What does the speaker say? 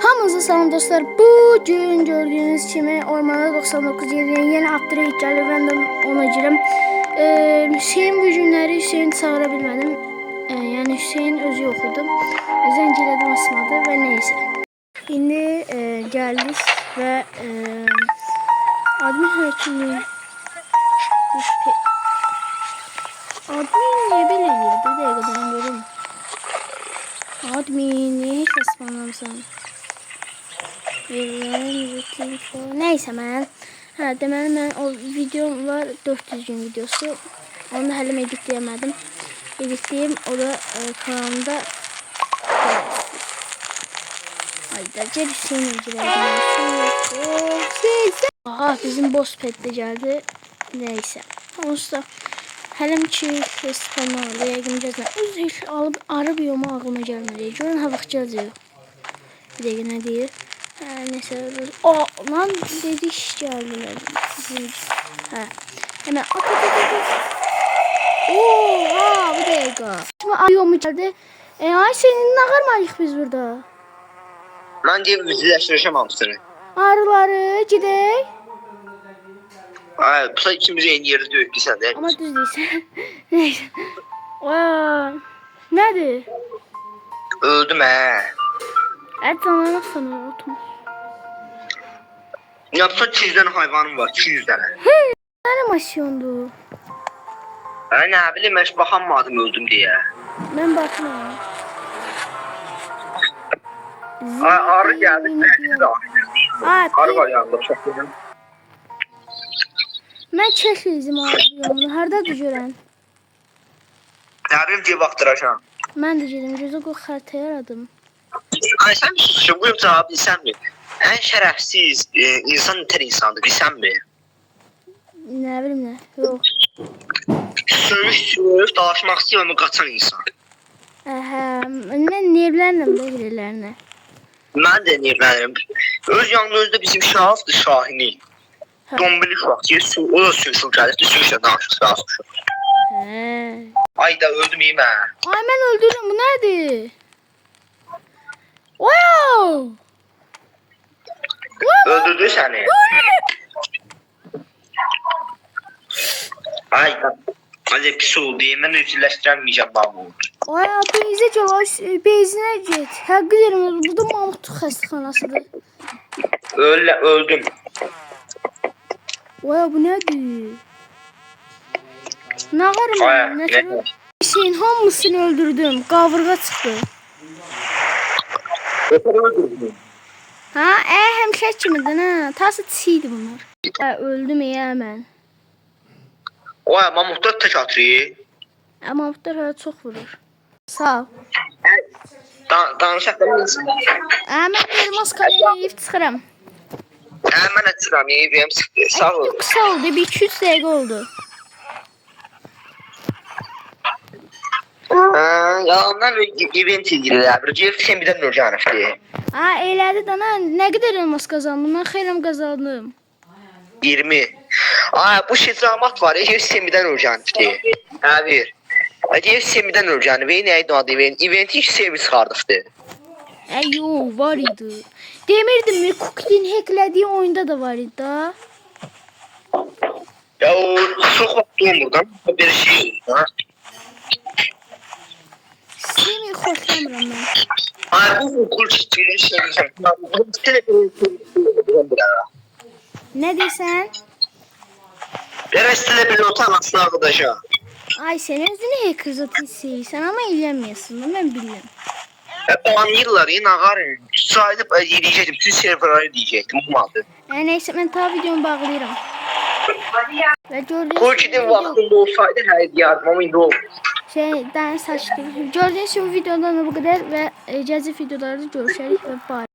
Hamınıza salam dostlar. Bugün gördüğünüz kimi Ormanda 99 yeni update gəlir. Ben de ona girəm. Hüseyin bu günləri Hüseyin çağıra bilmədim. Yəni Hüseyin özü yoxudu. Zəng elədim açmadı və neysə. İndi gəldik və admin həkimliyi admin niyə belə eləyir? Bir dəqiqə ben görüm. Admin niyə heç əsmanlamısan? Neyse ben. Deməli mən o videom var 400 gün videosu. Onu da hələ editləyemedim. Editleyeyim o da kanalımda. Hayda gel Hüseyin girelim. Aha bizim boss pet de geldi. Neyse. Onsuz hələm ki spamla yəqin gəlmə. Öz heç alıb arı biyoma ağlıma gəlmədi. Görün ha vaxt gələcək. Bir dəqiqə nə deyir? Neyse. Lan dedi iş geldi. Hə. Hemen at. Oha bir dəqiqə. Şimdi ayomu gəldi. Ay senin nə qarmalıyıq biz burada? Mən deyib üzləşdirəcəm hamısını. Arıları gedək. Ay, bu da ikimiz eyni yerdə döyüb sən də. Ama düz deyirsən. Neyse. Nədir? Öldüm hə. Tanımaq sana otum. Yapsa 200 dənə hayvanım var, 200 dənə. Nə animasyondur? Nə bilim, mən baxamadım öldüm deyə. Mən baxmıram. Ay, arı gəldi, mən də arı. Arı var yanında, çox görüm. Mən çəkilizim arı hardadır görən? Nə bilim deyə baxdıracam. Mən də gedim, gözə qoy xəritə yaradım. Ay, sən mi susuşun, buyum cavabı bilsən mi? Ən şərəfsiz insan nətər insandır, bilsən mi? Nə bilim nə, yox. Sövüş dalaşmaq istəyir, ama qaçan insan. Mən nevlərlə belə. Mən də nirlənirəm. Öz yanımızda bizim şahıfdır, Şahini. Dombili şahı deyir, o da sürüşür gəlir, sürüşlə danışır. Ay da öldüm iyi mən. Ay mən öldürürüm, bu nədir? Wow! Öldürdü səni. Ay da. Hadi pis oldu, mən üzləşdirəməyəcəm babu. Ay beyzə gəl, beyzinə get. Həqqı deyirəm, burada Mahmud xəstəxanasıdır. Öldüm. Vay bu nədir? Nə qarım mən? Nə Hüseyin hamısını öldürdüm. Qavırğa çıxdı. Öldürdüm. Ha, həmişə kimidir ha. Tası çiydi bunlar. Öldüm mən. Oy, Mahmudlar tək atır. Mahmudlar hələ çox vurur. Sağ ol. Danışaq da bilsin. Mən elmas qaləyib çıxıram. Mən çıxıram, yeyəm, sağ ol. Qısa oldu, bir 200 dəqiqə oldu. Yalanlar event edirlər. Bir sen birdən Nurcanovdur. Elədi dana. Nə qədər elmas qazandım? Mən xeyləm qazandım. 20. Bu şitramat var ya, sen birdən Nurcanovdur. Bir. Deyir sen birdən Nurcanov. Nəydi adı event? Eventi hiç servis çıxardıqdır. Yox, var idi. Demirdim mi, Cookie'nin hacklədiyi oyunda da var idi da. Ya o çox vaxt olmurdan bir şey. Seni xoşlamıram mən. Bu okul çiftliği şey. Nə deyirsən? Derestele bir otan aslı arkadaşa. Ay sen özünü hacker zaten istəyirsən, amma eləyəməyəsən, mən bilirəm. Anlayırlar, yine ağarım. Sayılıp yiyecektim, bütün serverları diyecektim, olmadı. Neyse, mən ta videomu bağlayıram. Və gördüyünüz Cookie'nin vaxtında olsaydı hər yardım, ama indi olmur. Gördüğünüz videodan bu kadar ve gelecek videolarda görüşürüz ve bye.